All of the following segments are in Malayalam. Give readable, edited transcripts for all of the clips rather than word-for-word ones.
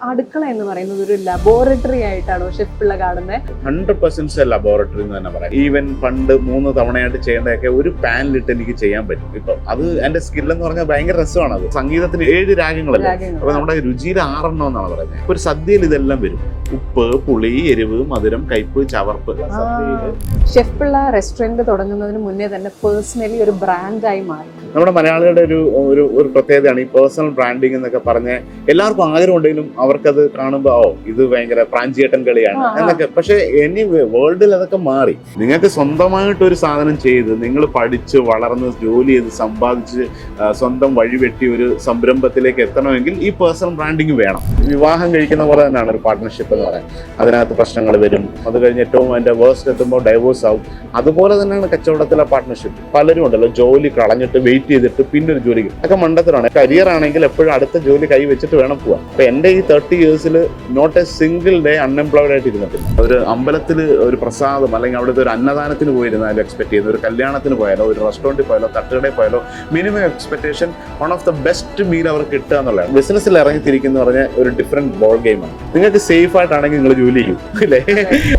അടുക്കള എന്ന് പറയുന്നത് ഒരു ലബോറട്ടറി ആയിട്ടാണോ ഷെഫ് പിള്ള കാണുന്നത്? 100% ലബോറട്ടറി എന്ന് തന്നെ പറയാം. ഈവൻ പണ്ട് 3 തവണയായിട്ട് ചെയ്യേണ്ടതൊക്കെ ഒരു പാനിലിട്ട് എനിക്ക് ചെയ്യാൻ പറ്റും. ഇപ്പൊ അത് എന്റെ സ്കിൽ എന്ന് പറഞ്ഞാൽ ഭയങ്കര രസമാണ്. അത് സംഗീതത്തിന് 7 രാഗങ്ങളല്ലേ, അപ്പൊ നമ്മുടെ രുചിയിൽ 6 എണ്ണം എന്നാണ് പറയുന്നത്. ഒരു സദ്യയിൽ ഇതെല്ലാം വരും: ഉപ്പ്, പുളി, എരിവ്, മധുരം, കയ്പ്, ചവർപ്പ്. ഷെഫ് പിള്ള റെസ്റ്റോറന്റ് തുടങ്ങുന്നതിന് മുന്നേ തന്നെ പേഴ്സണലി ഒരു ബ്രാൻഡായി മാറി. നമ്മുടെ മലയാളികളുടെ ഒരു പ്രത്യേകതയാണ് ഈ പേഴ്സണൽ ബ്രാൻഡിങ് എന്നൊക്കെ പറഞ്ഞ് എല്ലാവർക്കും ആഗ്രഹം ഉണ്ടെങ്കിലും അവർക്കത് കാണുമ്പോൾ ഇത് ഭയങ്കര പ്രാഞ്ചിയേട്ടൻ കളിയാണ് എന്നൊക്കെ. പക്ഷെ ഇനി വേൾഡിൽ അതൊക്കെ മാറി. നിങ്ങൾക്ക് സ്വന്തമായിട്ട് ഒരു സാധനം ചെയ്ത് നിങ്ങൾ പഠിച്ച് വളർന്ന് ജോലി ചെയ്ത് സമ്പാദിച്ച് സ്വന്തം വഴിവെട്ടി ഒരു സംരംഭത്തിലേക്ക് എത്തണമെങ്കിൽ ഈ പേഴ്സണൽ ബ്രാൻഡിങ് വേണം. വിവാഹം കഴിക്കുന്ന പോലെ തന്നെയാണ് ഒരു പാർട്ട്ണർഷിപ്പ് എന്ന് പറയുന്നത്. അതിനകത്ത് പ്രശ്നങ്ങൾ വരും, അത് കഴിഞ്ഞ് ഏറ്റവും അതിന്റെ വേഴ്സ്റ്റ് എത്തുമ്പോൾ ഡൈവോഴ്സ് ആവും. അതുപോലെ തന്നെയാണ് കച്ചവടത്തിലെ പാർട്ട്ണർഷിപ്പ്. പലരും ഉണ്ടല്ലോ ജോലി കളഞ്ഞിട്ട് വെയിറ്റ് ചെയ്തിട്ട് പിന്നെ ഒരു ജോലിക്ക്, അതൊക്കെ മണ്ടത്തരമാണ്. കരിയർ ആണെങ്കിൽ എപ്പോഴും അടുത്ത ജോലി കൈ വെച്ചിട്ട് വേണം പോവാൻ. അപ്പൊ എന്റെ ഈ 30 yearsൽ not a single day unemployed ആയിട്ട് ഇരുന്നിട്ടില്ല. ഒരു അമ്പലത്തിൽ ഒരു പ്രസാദം അല്ലെങ്കിൽ അവിടുത്തെ ഒരു അന്നദാനത്തിന് പോയിരുന്നാലും എക്സ്പെക്ട് ചെയ്യുന്നത്, ഒരു കല്യാണത്തിന് പോയാലോ ഒരു റെസ്റ്റോറൻറ്റിൽ പോയാലോ തട്ടുകടയിൽ പോയാലോ minimum expectation one of the best meal അവർക്ക് കിട്ടുക എന്നുള്ളതാണ്. ബിസിനസ്സിൽ ഇറങ്ങിത്തിരിക്കുന്ന പറഞ്ഞാൽ ഒരു ഡിഫറെന്റ് ബോൾ ഗെയിമാണ്. നിങ്ങൾക്ക് സേഫ് ആയിട്ടാണെങ്കിൽ നിങ്ങൾ ജോലി ചെയ്യും അല്ലേ,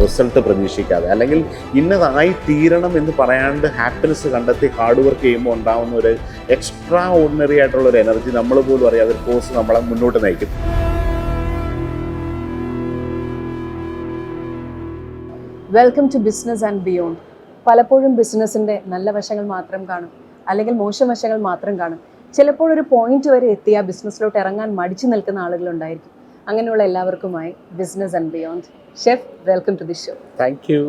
റിസൾട്ട് പ്രതീക്ഷിക്കാതെ അല്ലെങ്കിൽ ഇന്നതായി തീരണം എന്ന് പറയാണ്ട് ഹാപ്പിനെസ് കണ്ടെത്തി ഹാർഡ് വർക്ക് ചെയ്യുമ്പോൾ ഉണ്ടാവുന്ന ഒരു എക്സ്ട്രാ ഓർഡിനറി ആയിട്ടുള്ള ഒരു എനർജി നമ്മൾ പോലും അറിയാതെ ഒരു കോഴ്സ് നമ്മളെ മുന്നോട്ട് നയിക്കും. Welcome to business and beyond. പലപ്പോഴും ബിസിനസ്സിൻ്റെ നല്ല വശങ്ങൾ മാത്രം കാണും, അല്ലെങ്കിൽ മോശം വശങ്ങൾ മാത്രം കാണും. ചിലപ്പോൾ ഒരു പോയിന്റ് വരെ എത്തി ആ ബിസിനസ്സിലോട്ട് ഇറങ്ങാൻ മടിച്ചു നിൽക്കുന്ന ആളുകളുണ്ടായിരിക്കും. അങ്ങനെയുള്ള എല്ലാവർക്കുമായി business and beyond. Chef, welcome to the show. Thank you.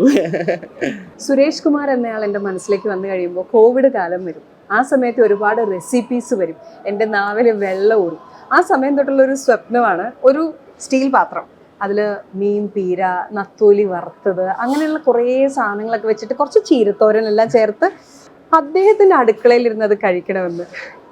Suresh Kumar എന്നയാൾ എൻ്റെ മനസ്സിലേക്ക് വന്നു കഴിയുമ്പോൾ കോവിഡ് കാലം വരും. ആ സമയത്ത് ഒരുപാട് റെസിപ്പീസ് വരും, എൻ്റെ നാവിൽ വെള്ളം ഊറും. ആ സമയം തൊട്ടുള്ളൊരു സ്വപ്നമാണ് ഒരു സ്റ്റീൽ പാത്രം, അതിൽ മീൻ പീര, നത്തോലി വറുത്തത്, അങ്ങനെയുള്ള കുറേ സാധനങ്ങളൊക്കെ വെച്ചിട്ട് കുറച്ച് ചീരത്തോരനെല്ലാം ചേർത്ത് അദ്ദേഹത്തിൻ്റെ അടുക്കളയിൽ ഇരുന്ന് അത് കഴിക്കണമെന്ന്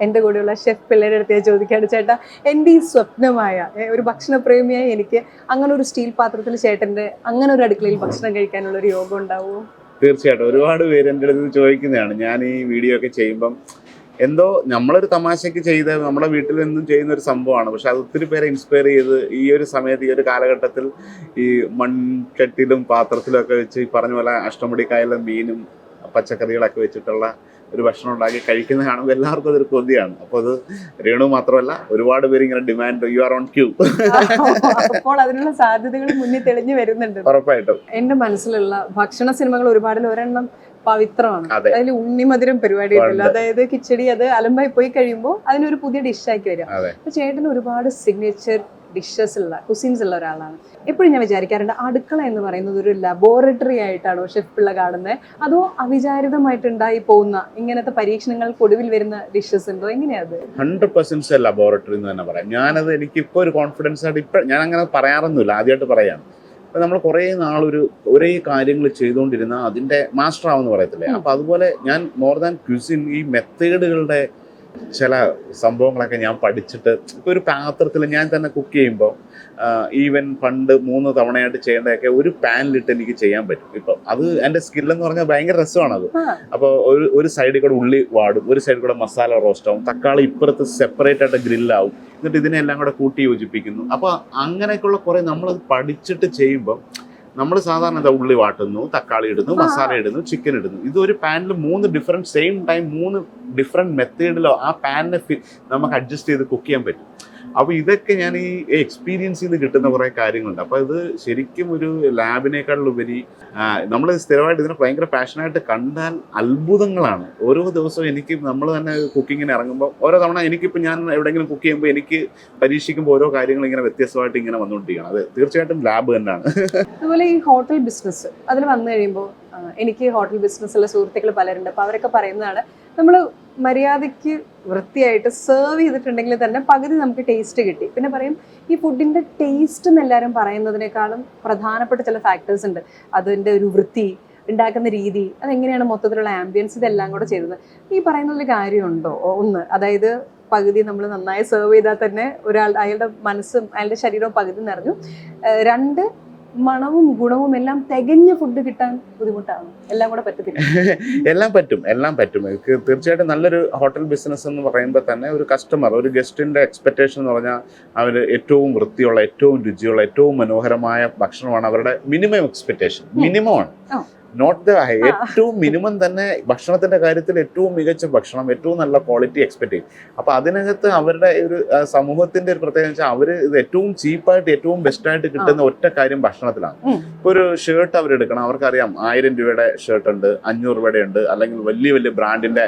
എൻ്റെ കൂടെയുള്ള ഷെഫ് പിള്ളേരുടെ അടുത്ത് ഞാൻ ചോദിക്കാണ്, ചേട്ടാ എൻ്റെ ഈ സ്വപ്നമായ ഒരു ഭക്ഷണപ്രേമിയായ എനിക്ക് അങ്ങനെ ഒരു സ്റ്റീൽ പാത്രത്തിൽ ചേട്ടൻ്റെ അങ്ങനെ ഒരു അടുക്കളയിൽ ഭക്ഷണം കഴിക്കാനുള്ള ഒരു യോഗം ഉണ്ടാവുമോ? തീർച്ചയായിട്ടും. ഒരുപാട് പേര് എൻ്റെ അടുത്ത് ചോദിക്കുന്നതാണ്. ഞാൻ ഈ വീഡിയോ ഒക്കെ ചെയ്യുമ്പം എന്തോ നമ്മളൊരു തമാശയ്ക്ക് ചെയ്ത് നമ്മുടെ വീട്ടിൽ നിന്നും ചെയ്യുന്ന ഒരു സംഭവമാണ്. പക്ഷെ അത് ഒത്തിരി പേരെ ഇൻസ്പയർ ചെയ്ത് ഈ ഒരു സമയത്ത് ഈ ഒരു കാലഘട്ടത്തിൽ ഈ മൺചട്ടിയിലും പാത്രത്തിലും ഒക്കെ വെച്ച് ഈ പറഞ്ഞ പോലെ അഷ്ടമുടിക്കായലും മീനും പച്ചക്കറികളൊക്കെ വെച്ചിട്ടുള്ള ഒരു ഭക്ഷണം ഉണ്ടാക്കി കഴിക്കുന്ന കാണുമ്പോൾ എല്ലാവർക്കും അതൊരു കൊതിയാണ്. അപ്പോൾ അത് രേണു മാത്രമല്ല, ഒരുപാട് പേര് ഇങ്ങനെ demand, you are on queue. അപ്പോൾ അതിനുള്ള സാധ്യതകൾ മുന്നിൽ തെളിഞ്ഞു വരുന്നുണ്ട്. ഉറപ്പായിട്ടും. എന്റെ മനസ്സിലുള്ള ഭക്ഷണ സിനിമകൾ ഒരുപാടിൽ ഒരെണ്ണം പവിത്രമാണ്. അതിൽ ഉണ്ണിമധുരം പരിപാടി ഉണ്ടല്ലോ, അതായത് കിച്ചടി, അത് അലമ്പായി പോയി കഴിയുമ്പോൾ അതിനൊരു പുതിയ ഡിഷാക്കി വരിക. അപ്പൊ ചേട്ടന് ഒരുപാട് സിഗ്നേച്ചർ ഡിഷസ് ഉള്ള കുസിൻസ് ഉള്ള ഒരാളാണ്. എപ്പോഴും ഞാൻ വിചാരിക്കാറുണ്ട്, അടുക്കള എന്ന് പറയുന്നത് ഒരു ലബോറട്ടറി ആയിട്ടാണോ ഷെഫ് പിള്ള കാണുന്നത്, അതോ അവിചാരിതമായിട്ടുണ്ടായി പോകുന്ന ഇങ്ങനത്തെ പരീക്ഷണങ്ങൾക്ക് ഒടുവിൽ വരുന്ന ഡിഷസ് ഉണ്ടോ? എങ്ങനെയാത്? 100% ലബോറട്ടറി എന്ന് തന്നെ പറയാം. ഞാനത് എനിക്കിപ്പോൾ ഒരു കോൺഫിഡൻസ് ആയിട്ട് ഇപ്പം ഞാൻ അങ്ങനെ പറയാറൊന്നുമില്ല, ആദ്യമായിട്ട് പറയാണ്. അപ്പം നമ്മൾ കുറേ നാളൊരു ഒരേ കാര്യങ്ങൾ ചെയ്തുകൊണ്ടിരുന്ന അതിൻ്റെ മാസ്റ്റർ ആവെന്ന് പറയത്തില്ലേ. അപ്പം അതുപോലെ ഞാൻ മോർ ദാൻ ക്യൂസിൻ ഈ മെത്തേഡുകളുടെ ചില സംഭവങ്ങളൊക്കെ ഞാൻ പഠിച്ചിട്ട് ഇപ്പോൾ ഒരു പാത്രത്തിൽ ഞാൻ തന്നെ കുക്ക് ചെയ്യുമ്പോൾ ഈവൻ പണ്ട് 3 തവണയായിട്ട് ചെയ്യേണ്ടതൊക്കെ ഒരു പാനിലിട്ട് എനിക്ക് ചെയ്യാൻ പറ്റും. ഇപ്പം അത് എൻ്റെ സ്കില്ലെന്ന് പറഞ്ഞാൽ ഭയങ്കര രസമാണത്. അപ്പോൾ ഒരു സൈഡിൽ കൂടെ ഉള്ളി വാടും, ഒരു സൈഡിൽ കൂടെ മസാല റോസ്റ്റ് ആവും, തക്കാളി ഇപ്പുറത്ത് സെപ്പറേറ്റ് ആയിട്ട് ഗ്രില്ലാവും, എന്നിട്ട് ഇതിനെല്ലാം കൂടെ കൂട്ടി യോജിപ്പിക്കുന്നു. അപ്പോൾ അങ്ങനെയൊക്കെയുള്ള കുറേ നമ്മളത് പഠിച്ചിട്ട് ചെയ്യുമ്പോൾ നമ്മൾ സാധാരണ എന്താ ഉള്ളി വാട്ടുന്നു, തക്കാളി ഇടുന്നു, മസാല ഇടുന്നു, ചിക്കൻ ഇടുന്നു. ഇതൊരു പാനിൽ 3 ഡിഫറെൻറ്റ് സെയിം ടൈം 3 ഡിഫറെൻറ്റ് മെത്തേഡിലോ ആ പാനിനെ നമുക്ക് അഡ്ജസ്റ്റ് ചെയ്ത് കുക്ക് ചെയ്യാൻ പറ്റും. അപ്പോൾ ഇതൊക്കെ ഞാൻ ഈ എക്സ്പീരിയൻസ് ചെയ്ത് കിട്ടുന്ന കുറേ കാര്യങ്ങളുണ്ട്. അപ്പോൾ ഇത് ശരിക്കും ഒരു ലാബിനേക്കാളുപരി നമ്മൾ സ്ഥിരമായിട്ട് ഇതിനെ ഭയങ്കര പാഷനായിട്ട് കണ്ടാൽ അത്ഭുതങ്ങളാണ്. ഓരോ ദിവസവും എനിക്ക് നമ്മൾ തന്നെ കുക്കിങ്ങിന് ഇറങ്ങുമ്പോൾ ഓരോ തവണ എനിക്കിപ്പോൾ ഞാൻ എവിടെയെങ്കിലും കുക്ക് ചെയ്യുമ്പോൾ എനിക്ക് പരീക്ഷിക്കുമ്പോൾ ഓരോ കാര്യങ്ങൾ ഇങ്ങനെ വ്യത്യസ്തമായിട്ട് ഇങ്ങനെ വന്നുകൊണ്ടിരിക്കണം. അത് തീർച്ചയായിട്ടും ലാബ് തന്നെയാണ്. അതുപോലെ ഈ ഹോട്ടൽ ബിസിനസ് അതിൽ വന്നു കഴിയുമ്പോൾ എനിക്ക് ഹോട്ടൽ ബിസിനസ്സുള്ള സുഹൃത്തുക്കൾ പലരുണ്ട്. അപ്പോൾ അവരൊക്കെ പറയുന്നതാണ്, നമ്മൾ മര്യാദയ്ക്ക് വൃത്തിയായിട്ട് സെർവ് ചെയ്തിട്ടുണ്ടെങ്കിൽ തന്നെ പകുതി നമുക്ക് ടേസ്റ്റ് കിട്ടി. പിന്നെ പറയും, ഈ ഫുഡിൻ്റെ ടേസ്റ്റ് എന്ന് എല്ലാവരും പറയുന്നതിനേക്കാളും പ്രധാനപ്പെട്ട ചില ഫാക്ടേഴ്സ് ഉണ്ട്. അതിൻ്റെ ഒരു വൃത്തി, ഉണ്ടാക്കുന്ന രീതി, അതെങ്ങനെയാണ് മൊത്തത്തിലുള്ള ആംബിയൻസ്, ഇതെല്ലാം കൂടെ ചെയ്തത്. ഈ പറയുന്നതിൽ കാര്യമുണ്ടോ? ഒന്ന്, അതായത് പകുതി നമ്മൾ നന്നായി സെർവ് ചെയ്താൽ തന്നെ അയാളുടെ മനസ്സും അയാളുടെ ശരീരവും പകുതി നിറഞ്ഞു. 2, മണവും ഗുണവും എല്ലാം തികഞ്ഞ ഫുഡ് കിട്ടാൻ ബുദ്ധിമുട്ടാണ്? എല്ലാം കൂടെ പറ്റത്തില്ല. എല്ലാം പറ്റും. തീർച്ചയായിട്ടും നല്ലൊരു ഹോട്ടൽ ബിസിനസ് എന്ന് പറയുമ്പോൾ തന്നെ ഒരു കസ്റ്റമർ, ഒരു ഗസ്റ്റിന്റെ എക്സ്പെക്ടേഷൻ എന്ന് പറഞ്ഞാൽ അവർ ഏറ്റവും വൃത്തിയുള്ള, ഏറ്റവും രുചിയുള്ള, ഏറ്റവും മനോഹരമായ ഭക്ഷണമാണ് അവരുടെ മിനിമം എക്സ്പെക്ടേഷൻ. മിനിമമാണ്, നോട്ട് ദ ഹൈ. ഏറ്റവും മിനിമം തന്നെ ഭക്ഷണത്തിന്റെ കാര്യത്തിൽ ഏറ്റവും മികച്ച ഭക്ഷണം, ഏറ്റവും നല്ല ക്വാളിറ്റി എക്സ്പെക്ട് ചെയ്യും. അപ്പൊ അതിനകത്ത് അവരുടെ ഒരു സമൂഹത്തിന്റെ ഒരു പ്രത്യേകത വെച്ചാൽ അവര് ഇത് ഏറ്റവും ചീപ്പായിട്ട്, ഏറ്റവും ബെസ്റ്റായിട്ട് കിട്ടുന്ന ഒറ്റ കാര്യം ഭക്ഷണത്തിലാണ്. ഇപ്പൊ ഒരു ഷർട്ട് അവരെടുക്കണം, അവർക്കറിയാം 1000 രൂപയുടെ ഷർട്ട് ഉണ്ട്, 500 രൂപയുടെ ഉണ്ട്, അല്ലെങ്കിൽ വലിയ വലിയ ബ്രാൻഡിന്റെ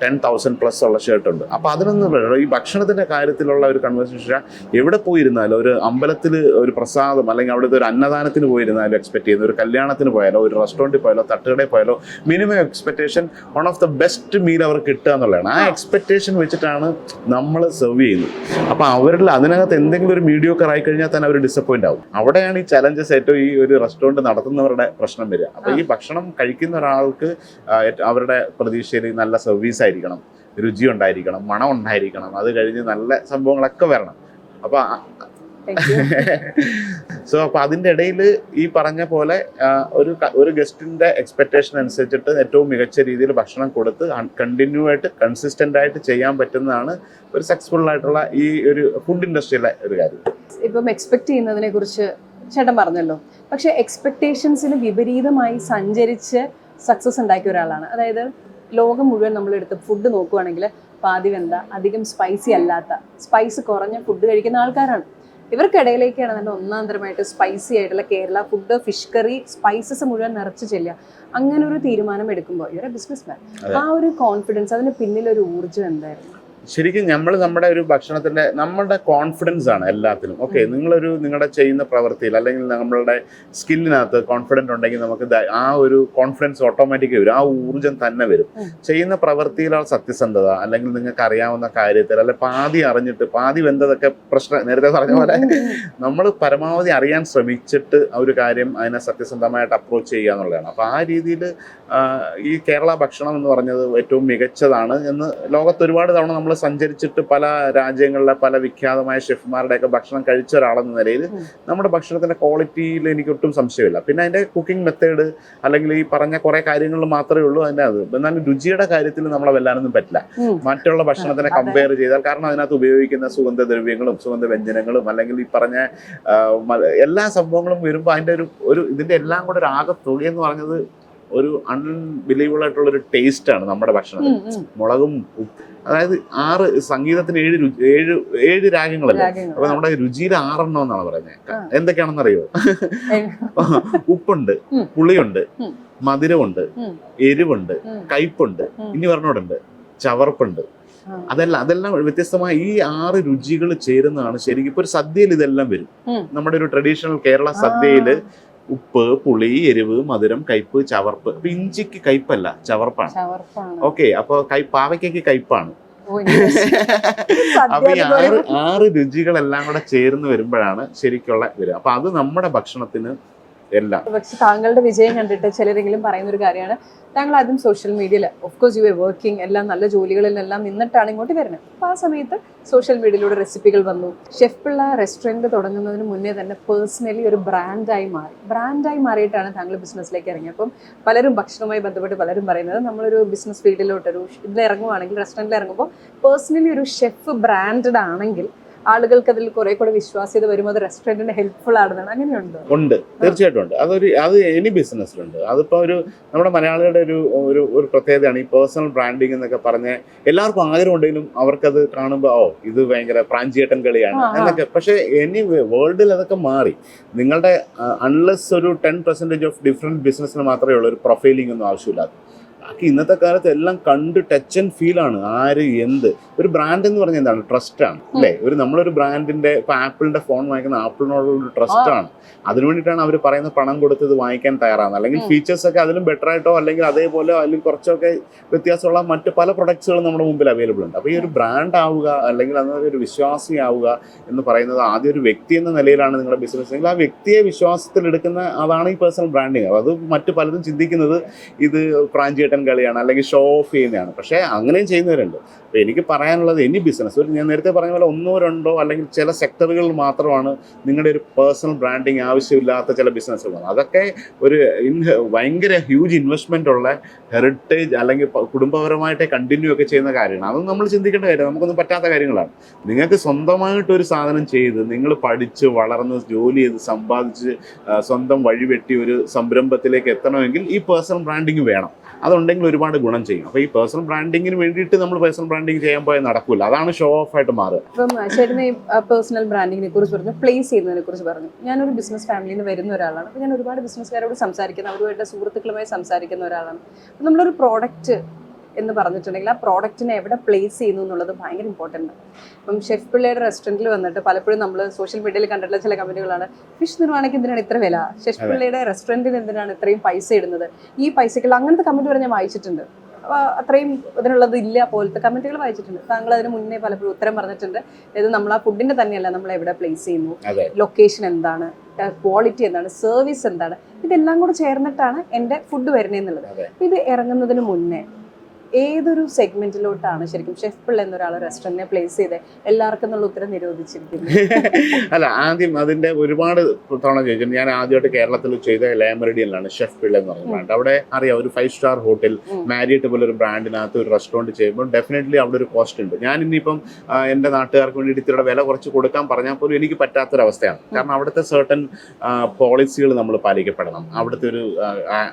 10,000+ ഉള്ള ഷർട്ട് ഉണ്ട്. അപ്പൊ അതിനൊന്നും ഈ ഭക്ഷണത്തിന്റെ കാര്യത്തിലുള്ള ഒരു കൺവേഴ്സേഷൻ എവിടെ പോയിരുന്നാലും, ഒരു അമ്പലത്തിൽ ഒരു പ്രസാദം അല്ലെങ്കിൽ അവിടുത്തെ ഒരു അന്നദാനത്തിന് പോയിരുന്നാലും എക്സ്പെക്ട് ചെയ്യുന്ന, ഒരു കല്യാണത്തിന് പോയാലോ, ഒരു റെസ്റ്റോറൻറ്റ് പോയാലോ, തട്ടുകടയിൽ പോയാലോ, minimum expectation one of the best meal അവർക്ക് കിട്ടുക എന്നുള്ളതാണ്. ആ എക്സ്പെക്ടേഷൻ വെച്ചിട്ടാണ് നമ്മൾ സെർവ് ചെയ്യുന്നത്. അപ്പോൾ അവരിൽ അതിനകത്ത് എന്തെങ്കിലും ഒരു മീഡിയോക്കർ ആയി കഴിഞ്ഞാൽ തന്നെ അവർ ഡിസപ്പോയിന്റ് ആവും. അവിടെയാണ് ഈ ചലഞ്ചസ് ഏറ്റവും ഈ ഒരു റെസ്റ്റോറൻറ്റ് നടത്തുന്നവരുടെ പ്രശ്നം വരിക. അപ്പോൾ ഈ ഭക്ഷണം കഴിക്കുന്ന ഒരാൾക്ക് അവരുടെ പ്രതീക്ഷയിൽ നല്ല സർവീസ് ആയിരിക്കണം, രുചി ഉണ്ടായിരിക്കണം, മണം ഉണ്ടായിരിക്കണം, അത് കഴിഞ്ഞ് നല്ല സംഭവങ്ങളൊക്കെ വരണം. അപ്പോൾ അപ്പൊ അതിന്റെ ഇടയിൽ ഈ പറഞ്ഞ പോലെ ഒരു ഗസ്റ്റിന്റെ എക്സ്പെക്ടേഷൻ അനുസരിച്ചിട്ട് ഏറ്റവും മികച്ച രീതിയിൽ ഭക്ഷണം കൊടുത്ത് കണ്ടിന്യൂ ആയിട്ട് കൺസിസ്റ്റന്റ് ആയിട്ട് ചെയ്യാൻ പറ്റുന്നതാണ് ഒരു സക്സസ്ഫുൾ ആയിട്ടുള്ള ഈ ഒരു ഫുഡ് ഇൻഡസ്ട്രിയിലെ ഒരു കാര്യം. ഇപ്പം എക്സ്പെക്ട് ചെയ്യുന്നതിനെ കുറിച്ച് ചേട്ടൻ പറഞ്ഞല്ലോ, പക്ഷെ എക്സ്പെക്ടേഷൻസിന് വിപരീതമായി സഞ്ചരിച്ച് സക്സസ് ഉണ്ടാക്കിയ ഒരാളാണ്. അതായത് ലോകം മുഴുവൻ നമ്മളെടുത്ത് ഫുഡ് നോക്കുവാണെങ്കിൽ പാതി വെന്ത, അധികം സ്പൈസി അല്ലാത്ത, സ്പൈസ് കുറഞ്ഞ ഫുഡ് കഴിക്കുന്ന ആൾക്കാരാണ്. ഇവർക്കിടയിലേക്കാണ് നല്ല ഒന്നാന്തരമായിട്ട് സ്പൈസി ആയിട്ടുള്ള Kerala food, fish curry, spices മുഴുവൻ നിറച്ച് ചെല്ലുക. അങ്ങനെ ഒരു തീരുമാനം എടുക്കുമ്പോൾ ഇവരെ ബിസിനസ് മാൻ, ആ ഒരു കോൺഫിഡൻസ്, അതിന് പിന്നിലൊരു ഊർജ്ജം എന്തായിരുന്നു? ശരിക്കും നമ്മുടെ ഒരു ഭക്ഷണത്തിന്റെ നമ്മുടെ കോൺഫിഡൻസ് ആണ് എല്ലാത്തിനും. ഓക്കെ, നിങ്ങളുടെ ചെയ്യുന്ന പ്രവൃത്തിയിൽ അല്ലെങ്കിൽ നമ്മളുടെ സ്കില്ലിനകത്ത് കോൺഫിഡൻസ് ഉണ്ടെങ്കിൽ നമുക്ക് ആ ഒരു കോൺഫിഡൻസ് ഓട്ടോമാറ്റിക്കലി വരും, ആ ഊർജ്ജം തന്നെ വരും. ചെയ്യുന്ന പ്രവൃത്തിയിലുള്ള സത്യസന്ധത, അല്ലെങ്കിൽ നിങ്ങൾക്ക് അറിയാവുന്ന കാര്യത്തിൽ അല്ലെ പാതി അറിഞ്ഞിട്ട് പാതി വെന്തതൊക്കെ പ്രശ്നം, നേരത്തെ പറഞ്ഞ പോലെ നമ്മൾ പരമാവധി അറിയാൻ ശ്രമിച്ചിട്ട് ആ ഒരു കാര്യം അതിനെ സത്യസന്ധമായിട്ട് അപ്രോച്ച് ചെയ്യുക എന്നുള്ളതാണ്. അപ്പോൾ ആ രീതിയിൽ ഈ കേരള ഭക്ഷണം എന്ന് പറഞ്ഞത് ഏറ്റവും മികച്ചതാണ് എന്ന് ലോകത്ത് ഒരുപാട് തവണ നമ്മൾ സഞ്ചരിച്ചിട്ട് പല രാജ്യങ്ങളിലെ പല വിഖ്യാതമായ ഷെഫ്മാരുടെയൊക്കെ ഭക്ഷണം കഴിച്ച ഒരാളെന്ന നിലയിൽ നമ്മുടെ ഭക്ഷണത്തിന്റെ ക്വാളിറ്റിയിൽ എനിക്ക് ഒട്ടും സംശയമില്ല. പിന്നെ അതിന്റെ കുക്കിംഗ് മെത്തേഡ് അല്ലെങ്കിൽ ഈ പറഞ്ഞ കുറെ കാര്യങ്ങൾ മാത്രമേ ഉള്ളൂ അതിൻ്റെ അത്. എന്നാലും രുചിയുടെ കാര്യത്തിൽ നമ്മളെ വെല്ലാനൊന്നും പറ്റില്ല മറ്റുള്ള ഭക്ഷണത്തിനെ കമ്പയർ ചെയ്താൽ. കാരണം അതിനകത്ത് ഉപയോഗിക്കുന്ന സുഗന്ധദ്രവ്യങ്ങളും സുഗന്ധവ്യഞ്ജനങ്ങളും അല്ലെങ്കിൽ ഈ പറഞ്ഞ എല്ലാ സംഭവങ്ങളും വരുമ്പോൾ അതിന്റെ ഒരു ഇതിന്റെ എല്ലാം കൂടെ ഒരു ആകത്തുക എന്ന് പറഞ്ഞത് ഒരു അൺബിലീവബിൾ ആയിട്ടുള്ള ഒരു ടേസ്റ്റ് ആണ് നമ്മുടെ ഭക്ഷണത്തിൽ. മുളകും അതായത് 6 സംഗീതത്തിന് 7 രാഗങ്ങളല്ലേ, അപ്പൊ നമ്മുടെ രുചിയിൽ 6 എണ്ണം എന്നാണ് പറയുന്നത്. എന്തൊക്കെയാണെന്ന് അറിയോ? ഉപ്പുണ്ട്, പുളിയുണ്ട്, മധുരമുണ്ട്, എരിവുണ്ട്, കയ്പുണ്ട്, ഇനി പറഞ്ഞോടുണ്ട്, ചവർപ്പുണ്ട്. അതെല്ലാം വ്യത്യസ്തമായ ഈ 6 രുചികൾ ചേരുന്നതാണ് ശരിക്കും. ഇപ്പൊ ഒരു സദ്യയിൽ ഇതെല്ലാം വരും. നമ്മുടെ ഒരു ട്രഡീഷണൽ കേരള സദ്യയില് ഉപ്പ്, പുളി, എരിവ്, മധുരം, കയ്പ്, ചവർപ്പ്. അപ്പൊ ഇഞ്ചിക്ക് കയ്പല്ല, ചവർപ്പാണ്. ഓക്കെ, അപ്പൊ പാവയ്ക്ക് കയ്പാണ്. അപ്പൊ ഈ 6 രുചികളെല്ലാം കൂടെ ചേർന്ന് വരുമ്പോഴാണ് ശരിക്കുള്ള വരിക. അപ്പൊ അത് നമ്മുടെ ഭക്ഷണത്തിന് എല്ലാം. പക്ഷെ താങ്കളുടെ വിജയം കണ്ടിട്ട് ചിലരെങ്കിലും പറയുന്ന ഒരു കാര്യമാണ്, താങ്കൾ ആദ്യം സോഷ്യൽ മീഡിയയിൽ ഓഫ്കോഴ്സ് യു ആർ വർക്കിംഗ്, എല്ലാം നല്ല ജോലികളിലെല്ലാം നിന്നിട്ടാണ് ഇങ്ങോട്ട് വരുന്നത്. അപ്പോൾ ആ സമയത്ത് സോഷ്യൽ മീഡിയയിലൂടെ റെസിപ്പികൾ വന്നു. ഷെഫ് പിള്ള റെസ്റ്റോറൻറ്റ് തുടങ്ങുന്നതിന് മുന്നേ തന്നെ പേഴ്സണലി ഒരു ബ്രാൻഡായി മാറിയിട്ടാണ് താങ്കൾ ബിസിനസ്സിലേക്ക് ഇറങ്ങിയത്. അപ്പം പലരും ഭക്ഷണവുമായി ബന്ധപ്പെട്ട് പലരും പറയുന്നത്, നമ്മളൊരു ബിസിനസ് ഫീൽഡിലോട്ട് ഇതിൽ ഇറങ്ങുവാണെങ്കിൽ, റെസ്റ്റോറൻറ്റിൽ ഇറങ്ങുമ്പോൾ പേഴ്സണലി ഒരു ഷെഫ് ബ്രാൻഡഡ് ആണെങ്കിൽ ആളുകൾക്ക് അതിൽ കുറെ കൂടെ വിശ്വാസ്യത വരും, അത് റെസ്റ്റോറൻറ്റിന് ഹെൽപ്ഫുൾ ആണെന്നാണ്. അങ്ങനെയുണ്ട്? ഉണ്ട്, തീർച്ചയായിട്ടും ഉണ്ട്. അത് എനി ബിസിനസ്സിലുണ്ട്. അതിപ്പോൾ നമ്മുടെ മലയാളികളുടെ ഒരു പ്രത്യേകതയാണ് ഈ പേഴ്സണൽ ബ്രാൻഡിങ് എന്നൊക്കെ പറഞ്ഞ് എല്ലാവർക്കും ആഗ്രഹം ഉണ്ടെങ്കിലും അവർക്കത് കാണുമ്പോൾ ഇത് ഭയങ്കര പ്രാഞ്ചിയേട്ടൻ കളിയാണ് എന്നൊക്കെ. പക്ഷേ വേൾഡിൽ അതൊക്കെ മാറി. നിങ്ങളുടെ അൺലെസ് ഒരു 10% ഓഫ് ഡിഫറെൻറ്റ് ബിസിനസ്സിന് മാത്രമേ ഉള്ളൂ ഒരു പ്രൊഫൈലിംഗ് ഒന്നും ആവശ്യമില്ലാതെ. ബാക്കി ഇന്നത്തെ കാലത്ത് എല്ലാം കണ്ട് ടച്ച് ആൻഡ് ഫീൽ ആണ്. ആര് എന്ത് ഒരു ബ്രാൻഡ് എന്ന് പറഞ്ഞാൽ എന്താണ്? ട്രസ്റ്റ് ആണ് അല്ലേ? നമ്മളൊരു ബ്രാൻഡിന്റെ ഇപ്പൊ ആപ്പിളിന്റെ ഫോൺ വാങ്ങിക്കുന്ന ആപ്പിളിനോടുള്ള ഒരു ട്രസ്റ്റ് ആണ്. അതിനു വേണ്ടിയിട്ടാണ് അവർ പറയുന്ന പണം കൊടുത്ത് ഇത് വാങ്ങിക്കാൻ തയ്യാറാണ്. അല്ലെങ്കിൽ ഫീച്ചേഴ്സ് ഒക്കെ അതിലും ബെറ്റർ ആയിട്ടോ അല്ലെങ്കിൽ അതേപോലെ അല്ലെങ്കിൽ കുറച്ചൊക്കെ വ്യത്യാസമുള്ള മറ്റ് പല പ്രൊഡക്ട്സുകളും നമ്മുടെ മുമ്പിൽ അവൈലബിൾ ഉണ്ട്. അപ്പോൾ ഈ ഒരു ബ്രാൻഡ് ആവുക അല്ലെങ്കിൽ അതൊരു വിശ്വാസി ആവുക എന്ന് പറയുന്നത് ആദ്യം ഒരു വ്യക്തി എന്ന നിലയിലാണ് നിങ്ങളുടെ ബിസിനസ് എങ്കിൽ ആ വ്യക്തിയെ വിശ്വാസത്തിൽ എടുക്കുന്ന അതാണ് ഈ പേഴ്സണൽ ബ്രാൻഡിങ്. അത് മറ്റു പലതും ചിന്തിക്കുന്നത് ഇത് പ്രാഞ്ചിയേട്ടൻ ലാലേട്ടൻ കളിയാണ് അല്ലെങ്കിൽ ഷോ ഓഫ് ചെയ്യുന്നതാണ്. പക്ഷേ അങ്ങനെയും ചെയ്യുന്നവരുണ്ട്. അപ്പോൾ എനിക്ക് പറയാനുള്ളത് എനി ബിസിനസ് ഒരു ഞാൻ നേരത്തെ പറഞ്ഞ പോലെ ഒന്നോ രണ്ടോ അല്ലെങ്കിൽ ചില സെക്ടറുകളിൽ മാത്രമാണ് നിങ്ങളുടെ ഒരു പേഴ്സണൽ ബ്രാൻഡിങ് ആവശ്യമില്ലാത്ത ചില ബിസിനസ്സുകളാണ്. അതൊക്കെ ഒരു ഭയങ്കര ഹ്യൂജ് ഇൻവെസ്റ്റ്മെൻ്റ് ഉള്ള ഹെറിറ്റേജ് അല്ലെങ്കിൽ കുടുംബപരമായിട്ട് കണ്ടിന്യൂ ഒക്കെ ചെയ്യുന്ന കാര്യമാണ്. അതൊന്നും നമ്മൾ ചിന്തിക്കേണ്ട കാര്യം, നമുക്കൊന്നും പറ്റാത്ത കാര്യങ്ങളാണ്. നിങ്ങൾക്ക് സ്വന്തമായിട്ടൊരു സാധനം ചെയ്ത് നിങ്ങൾ പഠിച്ച് വളർന്ന് ജോലി ചെയ്ത് സമ്പാദിച്ച് സ്വന്തം വഴിവെട്ടി ഒരു സംരംഭത്തിലേക്ക് എത്തണമെങ്കിൽ ഈ പേഴ്സണൽ ബ്രാൻഡിങ് വേണം. അതുണ്ടെങ്കിൽ ഒരുപാട് ഗുണം ചെയ്യും. അപ്പോൾ ഈ പേഴ്സണൽ ബ്രാൻഡിങ്ങിന് വേണ്ടിയിട്ട് നമ്മൾ പേഴ്സണൽ ബ്രാൻഡിങ് ചെയ്യാൻ പോയാൽ നടക്കില്ല. അതാണ് ഷോ ഓഫ് ആയിട്ട് മാറുക. ഇപ്പം ചേട്ടനെ പേഴ്സണൽ ബ്രാൻഡിങ്ങിനെ കുറിച്ച് പറഞ്ഞു, പ്ലേസ് ചെയ്യുന്നതിനെ കുറിച്ച് പറഞ്ഞു. ഞാനൊരു ബിസിനസ് ഫാമിലിയിൽ നിന്ന് വരുന്ന ഒരാളാണ്. അപ്പോൾ ഞാൻ ഒരുപാട് ബിസിനസ്സുകാരോട് സംസാരിക്കുന്ന, അവരുമായിട്ട് സുഹൃത്തുക്കളുമായി സംസാരിക്കുന്ന ഒരാളാണ്. അപ്പോൾ നമ്മളൊരു പ്രോഡക്റ്റ് എന്ന് പറഞ്ഞിട്ടുണ്ടെങ്കിൽ ആ പ്രോഡക്റ്റിനെ എവിടെ പ്ലേസ് ചെയ്യുന്നു എന്നുള്ളത് ഭയങ്കര ഇമ്പോർട്ടൻ്റ് ആണ്. ഇപ്പം ഷെഫ് പിള്ളയുടെ റെസ്റ്റോറൻറ്റിൽ വന്നിട്ട് പലപ്പോഴും നമ്മൾ സോഷ്യൽ മീഡിയയിൽ കണ്ടിട്ടുള്ള ചില കമൻറ്റുകളാണ്, ഫിഷ് നിർമ്മാണയ്ക്ക് എന്തിനാണ് ഇത്ര വില, ഷെഫ് പിള്ളയുടെ റെസ്റ്റോറൻറ്റിന് എന്തിനാണ് ഇത്രയും പൈസ ഇടുന്നത്, ഈ പൈസയ്ക്കുള്ള അങ്ങനത്തെ കമൻറ്റ് വരെ ഞാൻ വായിച്ചിട്ടുണ്ട്. അത്രയും ഇതിനുള്ളത് ഇല്ല പോലത്തെ കമൻറ്റുകൾ വായിച്ചിട്ടുണ്ട്. താങ്കൾ അതിന് മുന്നേ പലപ്പോഴും ഉത്തരം പറഞ്ഞിട്ടുണ്ട്. ഇത് നമ്മൾ ആ ഫുഡിൻ്റെ തന്നെയല്ല, നമ്മൾ എവിടെ പ്ലേസ് ചെയ്യുന്നു, ലൊക്കേഷൻ എന്താണ്, ക്വാളിറ്റി എന്താണ്, സർവീസ് എന്താണ്, ഇതെല്ലാം കൂടെ ചേർന്നിട്ടാണ് എൻ്റെ ഫുഡ് വരുന്നതെന്നുള്ളത്. അപ്പോൾ ഇത് ഇറങ്ങുന്നതിന് മുന്നേ ഏതൊരു സെഗ്മെന്റിലോട്ടാണ് ശരിക്കും ഷെഫ് പിള്ള എന്നൊരാൾ റെസ്റ്റോറന്റിനെ പ്ലേസ് ചെയ്ത് എല്ലാവർക്കും എന്നുള്ള ഉത്തരം നിരോധിച്ചിരിക്കുന്നത്? അല്ല, ആദ്യം അതിന്റെ ഒരുപാട് തവണ ചോദിച്ചിട്ടുണ്ട്. ഞാൻ ആദ്യമായിട്ട് കേരളത്തിൽ ചെയ്ത ലേ മെറിഡിയനിലാണ് ഷെഫ് പിള്ള എന്ന് പറഞ്ഞ ബ്രാൻഡ്. അവിടെ അറിയാം, ഒരു 5 സ്റ്റാർ ഹോട്ടൽ മാരിയറ്റ് പോലെ ഒരു ബ്രാൻഡിനകത്ത് ഒരു റെസ്റ്റോറൻറ്റ് ചെയ്യുമ്പോൾ ഡെഫിനറ്റ്ലി അവിടെ ഒരു കോസ്റ്റ് ഉണ്ട്. ഞാൻ ഇനിയിപ്പം എൻ്റെ നാട്ടുകാർക്ക് വേണ്ടിയിട്ട് ഇത്തിരി വില കുറച്ച് കൊടുക്കാൻ പറഞ്ഞാൽ പോലും എനിക്ക് പറ്റാത്തൊരവസ്ഥയാണ്. കാരണം അവിടുത്തെ സർട്ടൻ പോളിസികൾ നമ്മൾ പാലിക്കപ്പെടണം, അവിടുത്തെ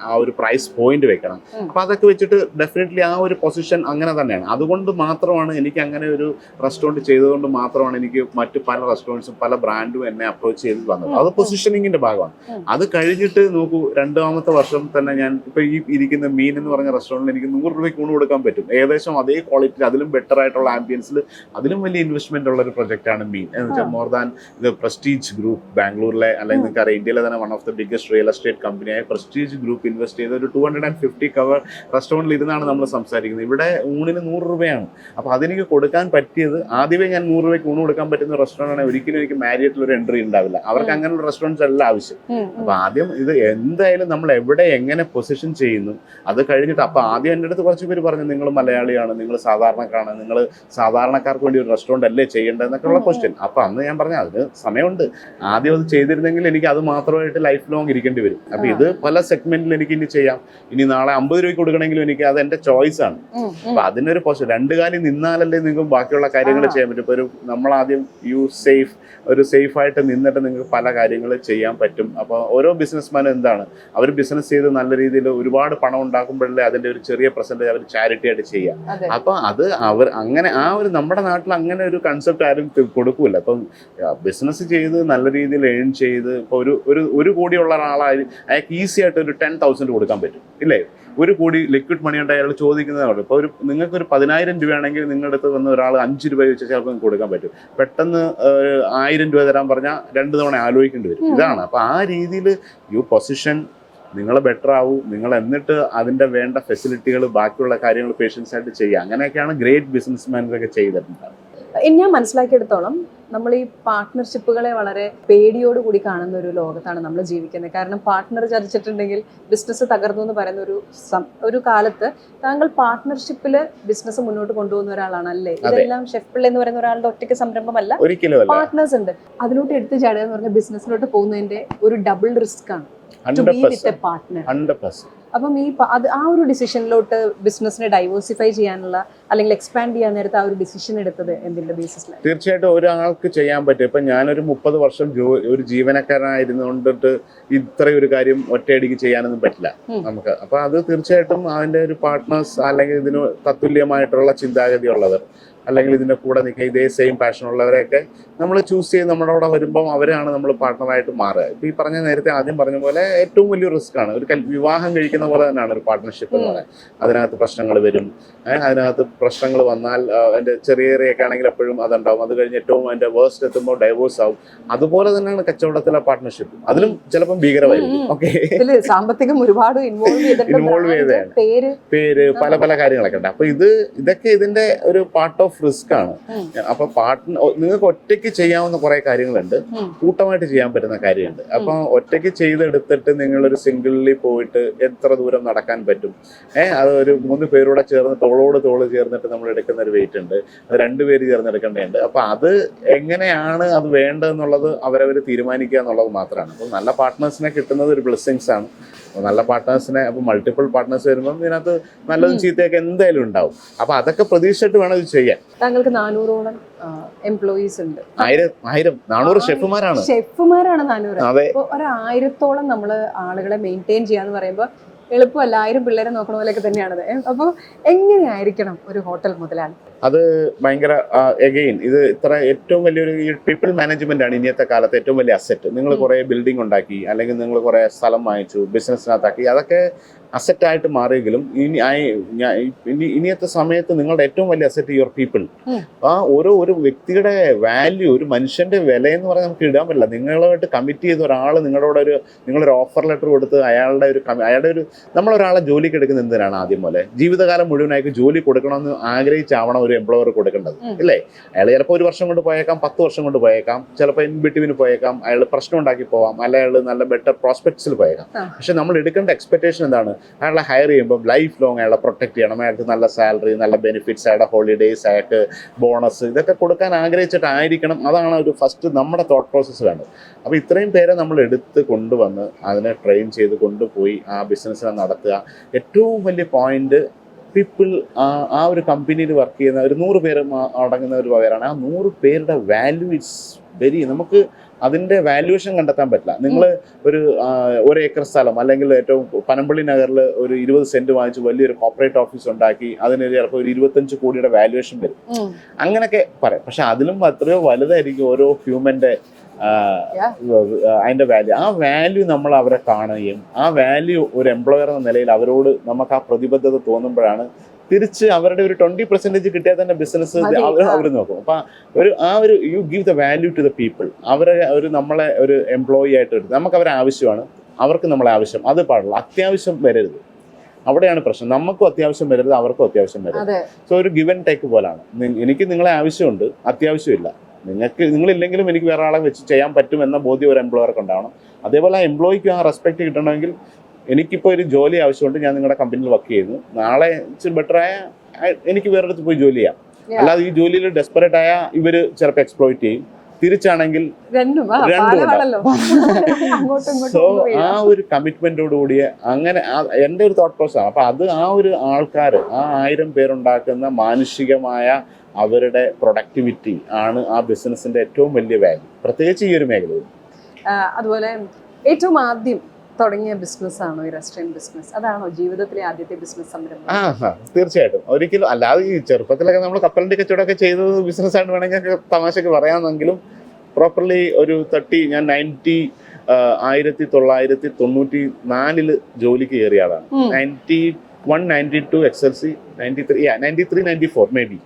ആ ഒരു പ്രൈസ് പോയിന്റ് വെക്കണം. അപ്പോൾ അതൊക്കെ വെച്ചിട്ട് ഡെഫിനറ്റ്ലി ആ ഒരു പൊസിഷൻ അങ്ങനെ തന്നെയാണ്. അതുകൊണ്ട് മാത്രമാണ് എനിക്ക് അങ്ങനെ ഒരു റെസ്റ്റോറൻറ്റ് ചെയ്തുകൊണ്ട് മാത്രമാണ് എനിക്ക് മറ്റു പല റെസ്റ്റോറൻറ്റ്സും പല ബ്രാൻഡും എന്നെ അപ്രോച്ച് ചെയ്ത് വന്നത്. അത് പൊസിഷനിങ്ങിന്റെ ഭാഗമാണ്. അത് കഴിഞ്ഞിട്ട് നോക്കൂ, 2ാമത്തെ വർഷം തന്നെ ഞാൻ ഇപ്പൊ ഈ ഇരിക്കുന്ന മീൻ എന്ന് പറഞ്ഞ റെസ്റ്റോറൻറ്റിൽ എനിക്ക് 100 രൂപയ്ക്ക് ഊണ് കൊടുക്കാൻ പറ്റും. ഏകദേശം അതേ ക്വാളിറ്റിയിൽ, അതിലും ബെറ്റർ ആയിട്ടുള്ള ആംബിയൻസിൽ, അതിലും വലിയ ഇൻവെസ്റ്റ്മെന്റ് ഉള്ള ഒരു പ്രൊജക്റ്റാണ് മീൻ എന്ന് വെച്ചാൽ മോർ ദാൻ ഇത് പ്രസ്റ്റീജ് ഗ്രൂപ്പ് ബാംഗ്ലൂരിലെ, അല്ലെങ്കിൽ നിങ്ങൾക്ക് അറിയാം ഇന്ത്യയിലെ തന്നെ one of the biggest real estate കമ്പനിയായ പ്രസ്റ്റീജ് ഗ്രൂപ്പ് ഇൻവെസ്റ്റ് ചെയ്ത ഒരു 250 കവർ റെസ്റ്റോറൻറ്റിൽ ഇരുന്നാണ് നമ്മൾ സംസാരിക്കുന്നത്. ഇവിടെ ഊണിന് 100 രൂപയാണ്. അപ്പോൾ അതെനിക്ക് കൊടുക്കാൻ പറ്റിയത്, ആദ്യമേ ഞാൻ 100 രൂപയ്ക്ക് ഊണ് കൊടുക്കാൻ പറ്റുന്ന റെസ്റ്റോറൻ്റ് ആണ്. ഒരിക്കലും എനിക്ക് മാരിയറ്റിൽ ഒരു എൻട്രി ഉണ്ടാവില്ല. അവർക്ക് അങ്ങനെയുള്ള റെസ്റ്റോറൻറ്റ്സ് അല്ല ആവശ്യം. അപ്പോൾ ആദ്യം ഇത് എന്തായാലും നമ്മൾ എവിടെ എങ്ങനെ പൊസിഷൻ ചെയ്യുന്നു അത് കഴിഞ്ഞിട്ട്. അപ്പോൾ ആദ്യം എൻ്റെ അടുത്ത് കുറച്ച് പേര് പറഞ്ഞു, നിങ്ങൾ മലയാളിയാണ്, നിങ്ങൾ സാധാരണക്കാരാണ്, നിങ്ങൾ സാധാരണക്കാർക്ക് വേണ്ടി ഒരു റെസ്റ്റോറൻറ്റ് അല്ലേ ചെയ്യേണ്ടതെന്നൊക്കെയുള്ള ക്വസ്റ്റ്യൻ. അപ്പോൾ അന്ന് ഞാൻ പറഞ്ഞു, അതിന് സമയമുണ്ട്. ആദ്യം അത് ചെയ്തിരുന്നെങ്കിൽ എനിക്ക് അത് മാത്രമായിട്ട് ലൈഫ് ലോങ് ഇരിക്കേണ്ടി വരും. അപ്പോൾ ഇത് പല സെഗ്മെന്റിൽ എനിക്ക് ഇനി ചെയ്യാം. ഇനി നാളെ 50 രൂപയ്ക്ക് കൊടുക്കണമെങ്കിലും എനിക്ക് അത് എൻ്റെ ചോയ്സ് ആണ്. അപ്പൊ അതിനൊരു പോസ്റ്റ് 2 കാലിൽ നിന്നാലല്ലേ നിങ്ങൾക്ക് ബാക്കിയുള്ള കാര്യങ്ങൾ ചെയ്യാൻ പറ്റും. ഇപ്പൊ നമ്മളാദ്യം ഒരു സേഫ് ആയിട്ട് നിന്നിട്ട് നിങ്ങൾക്ക് പല കാര്യങ്ങൾ ചെയ്യാൻ പറ്റും. അപ്പോൾ ഓരോ ബിസിനസ്മാനും എന്താണ്, അവർ ബിസിനസ് ചെയ്ത് നല്ല രീതിയിൽ ഒരുപാട് പണം ഉണ്ടാക്കുമ്പോഴല്ലേ അതിന്റെ ഒരു ചെറിയ പെർസെന്റേജ് അവർ ചാരിറ്റി ആയിട്ട് ചെയ്യാം. അപ്പൊ അത് അവർ അങ്ങനെ നമ്മുടെ നാട്ടിൽ അങ്ങനെ ഒരു കൺസെപ്റ്റ് ആരും കൊടുക്കൂല. അപ്പം ബിസിനസ് ചെയ്ത് നല്ല രീതിയിൽ ഏൺ ചെയ്ത് ഇപ്പൊ ഒരു കോടിയുള്ള ഒരാളായി അയാൾക്ക് ഈസി ആയിട്ട് ഒരു 10,000 കൊടുക്കാൻ പറ്റും, ഇല്ലേ? 1 കോടി ലിക്വിഡ് മണി ഉണ്ട് അയാൾ ചോദിക്കുന്നതാണ്. ഇപ്പോൾ നിങ്ങൾക്കൊരു 10,000 രൂപയാണെങ്കിൽ നിങ്ങളുടെ അടുത്ത് വന്ന് ഒരാൾ 5 രൂപ വെച്ച് ചിലപ്പോൾ കൊടുക്കാൻ പറ്റും. പെട്ടെന്ന് 1000 രൂപ തരാൻ പറഞ്ഞാൽ 2 തവണ ആലോചിക്കേണ്ടി വരും. ഇതാണ്. അപ്പോൾ ആ രീതിയിൽ പൊസിഷൻ നിങ്ങൾ ബെറ്റർ ആവും. നിങ്ങൾ എന്നിട്ട് അതിൻ്റെ വേണ്ട ഫെസിലിറ്റികൾ ബാക്കിയുള്ള കാര്യങ്ങൾ പേഷ്യൻസ് ആയിട്ട് ചെയ്യുക. അങ്ങനെയൊക്കെയാണ് ഗ്രേറ്റ് ബിസിനസ്മാൻസൊക്കെ ചെയ്തിട്ടുണ്ടാകും. ഞാൻ മനസ്സിലാക്കിയെടുത്തോളം നമ്മൾ ഈ പാർട്ട്ണർഷിപ്പുകളെ വളരെ പേടിയോടുകൂടി കാണുന്ന ഒരു ലോകത്താണ് നമ്മൾ ജീവിക്കുന്നത്. കാരണം പാർട്ട്ണർ ചതിച്ചിട്ടുണ്ടെങ്കിൽ ബിസിനസ് തകർന്നു എന്ന് പറയുന്ന ഒരു കാലത്ത് താങ്കൾ പാർട്ട്ണർഷിപ്പിൽ ബിസിനസ് മുന്നോട്ട് കൊണ്ടുപോകുന്ന ഒരാളാണ്, അല്ലേ? ഇതെല്ലാം ഷെഫ് പിള്ള എന്ന് പറയുന്ന ഒരാളുടെ ഒറ്റയ്ക്ക് സംരംഭമല്ല, പാർട്ട്നേഴ്സ് ഉണ്ട്. അതിലോട്ട് എടുത്തു ചാടുക എന്ന് പറഞ്ഞാൽ ബിസിനസ്സിലോട്ട് പോകുന്നതിന്റെ ഒരു ഡബിൾ റിസ്ക് ആണ്. അപ്പം ആ ഒരു ഡിസിഷനിലോട്ട് ബിസിനസിനെ ഡൈവേഴ്സിഫൈ ചെയ്യാനുള്ള അല്ലെങ്കിൽ എക്സ്പാൻഡ് ചെയ്യാൻ നേരത്തെ ആ ഒരു ഡിസിഷൻ എടുത്തത് എന്തിന്റെ ബേസിസിലാണ്? തീർച്ചയായിട്ടും ഒരാൾക്ക് ചെയ്യാൻ പറ്റും. ഇപ്പം ഞാനൊരു 30 വർഷം ഒരു ജീവനക്കാരനായിരുന്നുകൊണ്ടിട്ട് ഇത്രയൊരു കാര്യം ഒറ്റയടിക്ക് ചെയ്യാനൊന്നും പറ്റില്ല നമുക്ക്. അപ്പൊ അത് തീർച്ചയായിട്ടും അതിന്റെ ഒരു പാർട്ട്നേഴ്സ് അല്ലെങ്കിൽ ഇതിന് തത്തുല്യമായിട്ടുള്ള ചിന്താഗതി ഉള്ളവർ, അല്ലെങ്കിൽ ഇതിന്റെ കൂടെ നിൽക്കുക ഇതേ സെയിം പാഷൻ ഉള്ളവരെയൊക്കെ നമ്മൾ ചൂസ് ചെയ്ത് നമ്മുടെ അവിടെ വരുമ്പോൾ അവരാണ് നമ്മൾ പാർട്ട്ണറായിട്ട് മാറുക. ഇപ്പം ഈ നേരത്തെ ആദ്യം പറഞ്ഞ പോലെ ഏറ്റവും വലിയ റിസ്ക് ആണ്. ഒരു വിവാഹം കഴിക്കുന്ന പോലെ തന്നെയാണ് ഒരു പാർട്ട്ണർഷിപ്പ് എന്ന് പറയുന്നത്. അതിനകത്ത് പ്രശ്നങ്ങൾ വരും. അതിനകത്ത് പ്രശ്നങ്ങൾ വന്നാൽ അതിന്റെ ചെറിയൊക്കെ ആണെങ്കിൽ എപ്പോഴും അതുണ്ടാവും. അത് കഴിഞ്ഞ് ഏറ്റവും അതിന്റെ വേഴ്സ്റ്റ് എത്തുമ്പോൾ ഡൈവോഴ്സ് ആവും. അതുപോലെ തന്നെയാണ് കച്ചവടത്തിലെ പാർട്ട്ണർഷിപ്പ്. അതിലും ചിലപ്പം ഭീകരമായിരിക്കും. ഓക്കെ, സാമ്പത്തികം ഒരുപാട് ഇൻവോൾവ് ചെയ്തതാണ്, പേര് പല കാര്യങ്ങളൊക്കെ ഉണ്ട്. അപ്പൊ ഇതൊക്കെ ഇതിന്റെ ഒരു പാർട്ട് ഓഫ് ഓഫ് റിസ്ക് ആണ്. അപ്പൊ നിങ്ങൾക്ക് ഒറ്റയ്ക്ക് ചെയ്യാവുന്ന കുറെ കാര്യങ്ങളുണ്ട്, കൂട്ടമായിട്ട് ചെയ്യാൻ പറ്റുന്ന കാര്യമുണ്ട്. അപ്പൊ ഒറ്റയ്ക്ക് ചെയ്തെടുത്തിട്ട് നിങ്ങളൊരു സിംഗിളിൽ പോയിട്ട് എത്ര ദൂരം നടക്കാൻ പറ്റും? അത് ഒരു 3 പേരൂടെ ചേർന്ന് തോളോട് തോള് ചേർന്നിട്ട് നമ്മൾ എടുക്കുന്ന ഒരു വെയിറ്റ് ഉണ്ട്, അത് 2 പേര് ചേർന്ന് എടുക്കേണ്ടതുണ്ട്. അപ്പൊ അത് എങ്ങനെയാണ് അത് വേണ്ടതെന്നുള്ളത് അവരവർ തീരുമാനിക്കുക എന്നുള്ളത് മാത്രമാണ്. അപ്പോൾ നല്ല പാർട്ട്നേഴ്സിനെ കിട്ടുന്നത് ഒരു ബ്ലെസ്സിങ്സ് ആണ്. നല്ല പാർട്ട്നേഴ്സിനെ, അപ്പോൾ മൾട്ടിപ്പിൾ പാർട്ട്നേഴ്സ് വരുമ്പോൾ ഇതിനകത്ത് നല്ലതും ചീത്തയൊക്കെ എന്തായാലും ഉണ്ടാവും. അപ്പൊ അതൊക്കെ പ്രതീക്ഷിച്ചിട്ട് വേണം ഇത് ചെയ്യാൻ. താങ്കൾക്ക് 400ഓളം എംപ്ലോയീസ് ഉണ്ട്. 400 ഷെഫുമാരാണ്. 400. അപ്പോൾ 1000ഓളം നമ്മൾ ആളുകളെ മെയിൻറ്റെയിൻ ചെയ്യാന്ന് പറയുമ്പോൾ എളുപ്പമല്ല. 1000 പിള്ളേരെ നോക്കണ പോലെയൊക്കെ തന്നെയാണത്. അപ്പോൾ എങ്ങനെയായിരിക്കണം ഒരു ഹോട്ടൽ മുതലാളി? അത് ഭയങ്കര എഗെയിൻ ഇത് ഇത്ര ഏറ്റവും വലിയൊരു പീപ്പിൾ മാനേജ്മെന്റ് ആണ് ഇന്നത്തെ കാലത്ത് ഏറ്റവും വലിയ അസറ്റ്. നിങ്ങൾ കുറെ ബിൽഡിംഗ് ഉണ്ടാക്കി, അല്ലെങ്കിൽ നിങ്ങൾ കുറെ സ്ഥലം വാങ്ങിച്ചു, ബിസിനസ്സിനകത്താക്കി, അതൊക്കെ അസറ്റായിട്ട് മാറിയെങ്കിലും ഇനിയത്തെ സമയത്ത് നിങ്ങളുടെ ഏറ്റവും വലിയ അസറ്റ് യുവർ പീപ്പിൾ. ആ ഒരു വ്യക്തിയുടെ വാല്യൂ, ഒരു മനുഷ്യന്റെ വില എന്ന് പറഞ്ഞാൽ നമുക്ക് ഇടാൻ പറ്റില്ല. നിങ്ങളുമായിട്ട് കമ്മിറ്റ് ചെയ്ത ഒരാൾ നിങ്ങളൊരു ഓഫർ ലെറ്റർ കൊടുത്ത് അയാളുടെ ഒരു നമ്മളൊരാളെ ജോലിക്ക് എടുക്കുന്ന എന്തിനാണ്? ആദ്യം പോലെ ജീവിതകാലം മുഴുവനായിട്ട് ജോലി കൊടുക്കണമെന്ന് ആഗ്രഹിച്ചാവണം ഒരു എംപ്ലോയർ കൊടുക്കേണ്ടത്, ഇല്ലേ? അയാൾ ചിലപ്പോൾ 1 വർഷം കൊണ്ട് പോയേക്കാം, 10 വർഷം കൊണ്ട് പോയേക്കാം, ചിലപ്പോൾ ഇൻ ബിറ്റ്വീന് പോയേക്കാം, അയാൾ പ്രശ്നം ഉണ്ടാക്കി പോവാം, അല്ല അയാൾ നല്ല ബെറ്റർ പ്രോസ്പെക്ട്സിൽ പോയേക്കാം. പക്ഷെ നമ്മൾ എടുക്കേണ്ട എക്സ്പെക്ടേഷൻ എന്താണ്? അയാളെ ഹയർ ചെയ്യുമ്പോൾ ലൈഫ് ലോങ് അയാളെ പ്രൊട്ടക്ട് ചെയ്യണം. അയാൾക്ക് നല്ല സാലറി, നല്ല ബെനിഫിറ്റ്സ്, അയാളുടെ ഹോളിഡേയ്സ്, അയാൾക്ക് ബോണസ്, ഇതൊക്കെ കൊടുക്കാൻ ആഗ്രഹിച്ചിട്ടായിരിക്കണം. അതാണ് ഒരു ഫസ്റ്റ് നമ്മുടെ തോട്ട് പ്രോസസ്സ് വേണ്ടത്. അപ്പോൾ ഇത്രയും പേരെ നമ്മൾ എടുത്ത് കൊണ്ടുവന്ന് അതിനെ ട്രെയിൻ ചെയ്ത് കൊണ്ടുപോയി ആ ബിസിനസ്സിനെ നടത്തുക. ഏറ്റവും വലിയ പോയിന്റ്, പീപ്പിൾ ആ ഒരു കമ്പനിയിൽ വർക്ക് ചെയ്യുന്ന ഒരു 100 പേര് അടങ്ങുന്ന ഒരു പേരാണ്. ആ 100 പേരുടെ വാല്യൂ ഇറ്റ്സ് വെരി, നമുക്ക് അതിൻ്റെ വാല്യുവേഷൻ കണ്ടെത്താൻ പറ്റില്ല. നിങ്ങൾ ഒരു ഏക്കർ സ്ഥലം, അല്ലെങ്കിൽ ഏറ്റവും പനമ്പള്ളി നഗറിൽ ഒരു 20 സെന്റ് വാങ്ങിച്ച് വലിയൊരു കോർപ്പറേറ്റ് ഓഫീസ് ഉണ്ടാക്കി അതിന് ചിലപ്പോൾ ഒരു 25 കോടിയുടെ വാല്യുവേഷൻ വരും, അങ്ങനെയൊക്കെ പറയാം. പക്ഷെ അതിലും എത്രയോ വലുതായിരിക്കും ഓരോ ഹ്യൂമൻ്റെ അതിൻ്റെ വാല്യൂ. ആ വാല്യൂ നമ്മൾ അവരെ കാണുകയും ആ വാല്യൂ ഒരു എംപ്ലോയർ എന്ന നിലയിൽ അവരോട് നമുക്ക് ആ പ്രതിബദ്ധത തോന്നുമ്പോഴാണ് തിരിച്ച് അവരുടെ ഒരു 20% കിട്ടിയാൽ തന്നെ ബിസിനസ് അവർ നോക്കും. അപ്പം you give the value to the people. നമ്മളെ ഒരു എംപ്ലോയി ആയിട്ട് എടുത്ത് നമുക്ക് അവരെ ആവശ്യമാണ്, അവർക്ക് നമ്മളെ ആവശ്യം, അത് പാടില്ല. അത്യാവശ്യം വരരുത്, അവിടെയാണ് പ്രശ്നം. നമുക്കും അത്യാവശ്യം വരരുത്, അവർക്കും അത്യാവശ്യം വരരുത്. സോ ഒരു ഗിവ് ആൻഡ് ടേക്ക് പോലാണ്. എനിക്ക് നിങ്ങളെ ആവശ്യമുണ്ട്, അത്യാവശ്യമില്ല. നിങ്ങളില്ലെങ്കിലും എനിക്ക് വേറെ ആളെ വെച്ച് ചെയ്യാൻ പറ്റും എന്ന ബോധ്യം ഒരു എംപ്ലോയർക്ക് ഉണ്ടാവണം. അതേപോലെ ആ എംപ്ലോയിക്ക് ആ റെസ്പെക്ട് കിട്ടണമെങ്കിൽ എനിക്കിപ്പോൾ ഒരു ജോലി ആവശ്യമുണ്ട്, ഞാൻ നിങ്ങളുടെ കമ്പനിയിൽ വർക്ക് ചെയ്യുന്നു, നാളെ ഇച്ചിരി ബെറ്ററായ എനിക്ക് വേറെടുത്ത് പോയി ജോലി ചെയ്യാം. അല്ലാതെ ഈ ജോലിയിൽ ഡെസ്പറേറ്റ് ആയ ഇവർ ചിലപ്പോൾ എക്സ്പ്ലോയിറ്റ് ചെയ്യും, തിരിച്ചാണെങ്കിൽ രണ്ടും. സോ ആ ഒരു കമ്മിറ്റ്മെന്റോടുകൂടിയ അങ്ങനെ എൻ്റെ ഒരു തോട്ട് പ്രോസസ് ആണ്. അപ്പൊ അത് ആ ഒരു ആൾക്കാർ, ആ 1000 പേരുണ്ടാക്കുന്ന മാനുഷികമായ അവരുടെ പ്രൊഡക്ടിവിറ്റി ആണ് ആ ബിസിനസിന്റെ ഏറ്റവും വലിയ വാല്യൂ, പ്രത്യേകിച്ച് ഈ ഒരു മേഖലയിൽ. അതുപോലെ ഏറ്റവും ആദ്യം തുടങ്ങിയ ബിസിനസ് ആണോ ഈ റെസ്റ്റോറന്റ് ബിസിനസ്? അതാണോ ജീവിതത്തിലെ ആദ്യത്തെ ബിസിനസ് സംരംഭം? തീർച്ചയായിട്ടും. ഒരിക്കലും അല്ലാതെ ഈ ചെറുപ്പത്തിലൊക്കെ നമ്മൾ കപ്പലിന്റെ കച്ചവടമൊക്കെ ചെയ്തത് ബിസിനസ് ആയിട്ട് വേണമെങ്കിൽ തമാശക്ക് പറയാമെന്നെങ്കിലും പ്രോപ്പർലി ഒരു ഞാൻ 1994 ജോലിക്ക് കയറിയ ആളാണ്. 91, 92 SLC, 93, 94 മേ ബി.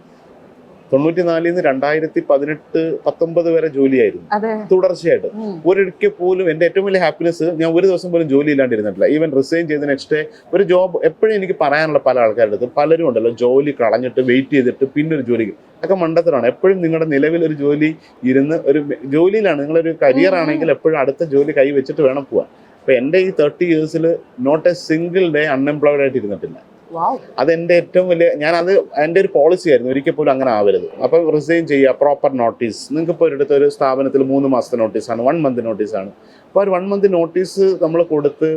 94 2018-19 വരെ ജോലിയായിരുന്നു തുടർച്ചയായിട്ട്. ഒരിക്കൽ പോലും എൻ്റെ ഏറ്റവും വലിയ ഹാപ്പിനെസ്, ഞാൻ ഒരു ദിവസം പോലും ജോലി ഇല്ലാണ്ടിരുന്നിട്ടില്ല. ഈവൻ റിസൈൻ ചെയ്ത നെക്സ്റ്റ് ഡേ ഒരു ജോബ്. എപ്പോഴും എനിക്ക് പറയാനുള്ള പല ആൾക്കാരുടെ അടുത്ത് പലരും ഉണ്ടല്ലോ, ജോലി കളഞ്ഞിട്ട് വെയിറ്റ് ചെയ്തിട്ട് പിന്നെ ഒരു ജോലിക്ക്, ഒക്കെ മണ്ടത്തരമാണ്. എപ്പോഴും നിങ്ങളുടെ നിലവിൽ ഒരു ജോലി ഇരുന്ന് ഒരു ജോലിയിലാണ്, നിങ്ങളൊരു കരിയർ ആണെങ്കിൽ എപ്പോഴും അടുത്ത ജോലി കൈ വെച്ചിട്ട് വേണം പോവാൻ. അപ്പൊ എൻ്റെ ഈ 30 yearsൽ not a single day unemployed ആയിട്ട് ഇരുന്നിട്ടില്ല. അതെന്റെ ഏറ്റവും വലിയ, എൻ്റെ ഒരു പോളിസി ആയിരുന്നു, ഒരിക്കൽ പോലും അങ്ങനെ ആവരുത്. അപ്പോൾ റിസൈൻ ചെയ്യുക, പ്രോപ്പർ നോട്ടീസ്. നിങ്ങൾക്ക് ഇപ്പോൾ ഒരിടത്ത് ഒരു സ്ഥാപനത്തിൽ 3 മാസത്തെ നോട്ടീസാണ്, 1 month നോട്ടീസാണ്. അപ്പോൾ ഒരു 1 month നോട്ടീസ് നമ്മൾ കൊടുത്ത്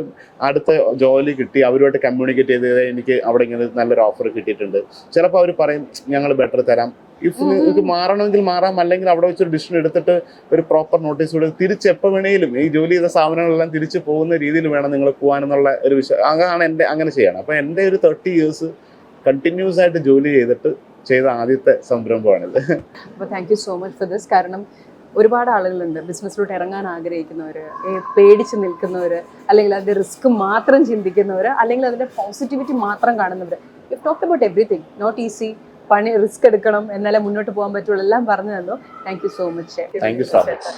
അടുത്ത ജോലി കിട്ടി, അവരുമായിട്ട് കമ്മ്യൂണിക്കേറ്റ് ചെയ്ത് എനിക്ക് അവിടെ ഇങ്ങനെ നല്ലൊരു ഓഫർ കിട്ടിയിട്ടുണ്ട്. ചിലപ്പോൾ അവർ പറയും ഞങ്ങൾ ബെറ്റർ തരാം, ഇഫ് നിങ്ങൾക്ക് മാറണമെങ്കിൽ മാറാം, അല്ലെങ്കിൽ അവിടെ വെച്ചൊരു ഡിസിഷൻ എടുത്തിട്ട് ഒരു പ്രോപ്പർ നോട്ടീസ് കൊടുത്ത് തിരിച്ച് എപ്പോൾ വേണമെങ്കിലും ഈ ജോലി ചെയ്ത സ്ഥാപനങ്ങളെല്ലാം തിരിച്ച് പോകുന്ന രീതിയിൽ വേണം നിങ്ങൾ പോകാനെന്നുള്ള ഒരു വിഷയം. അങ്ങനെ ചെയ്യണം. അപ്പോൾ എൻ്റെ ഒരു 30 years കണ്ടിന്യൂസ് ആയിട്ട് ജോലി ചെയ്ത ആദ്യത്തെ സംരംഭമാണിത്. അപ്പോൾ thank you so much for this. കാരണം ഒരുപാട് ആളുകളുണ്ട് ബിസിനസ്സിലോട്ട് ഇറങ്ങാൻ ആഗ്രഹിക്കുന്നവർ, പേടിച്ച് നിൽക്കുന്നവർ, അല്ലെങ്കിൽ അതിൻ്റെ റിസ്ക് മാത്രം ചിന്തിക്കുന്നവർ, അല്ലെങ്കിൽ അതിൻ്റെ പോസിറ്റിവിറ്റി മാത്രം കാണുന്നവർ. You talk about everything. Not easy, പണി റിസ്ക് എടുക്കണം, എന്നാലേ മുന്നോട്ട് പോകാൻ പറ്റുള്ളൂ, എല്ലാം പറഞ്ഞു തന്നു. Thank you so much. Thank you so much.